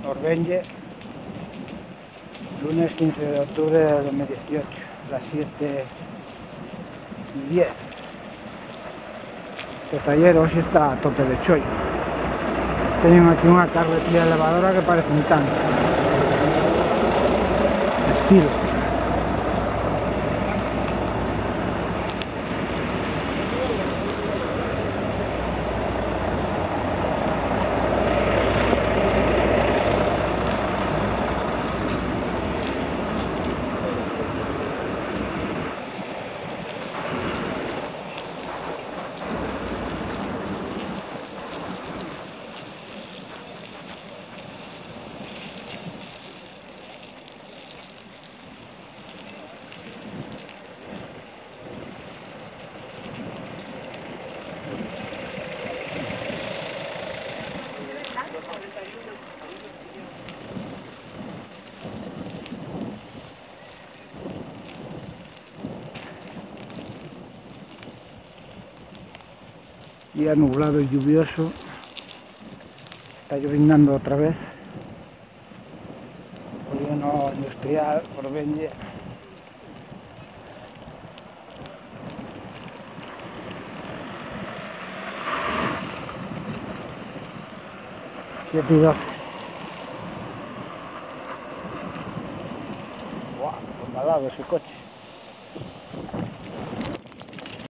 Orbenlle, lunes 15 de octubre de 2018, las 7:10. Este taller hoy está a tope de chollo. Tenemos aquí una carretilla elevadora que parece un tanque. Estilo. Día nublado y lluvioso, está lloviznando otra vez. Polígono industrial, Orbenlle. Siete y 12. ¡Guau! Pues me ha dado ese coche.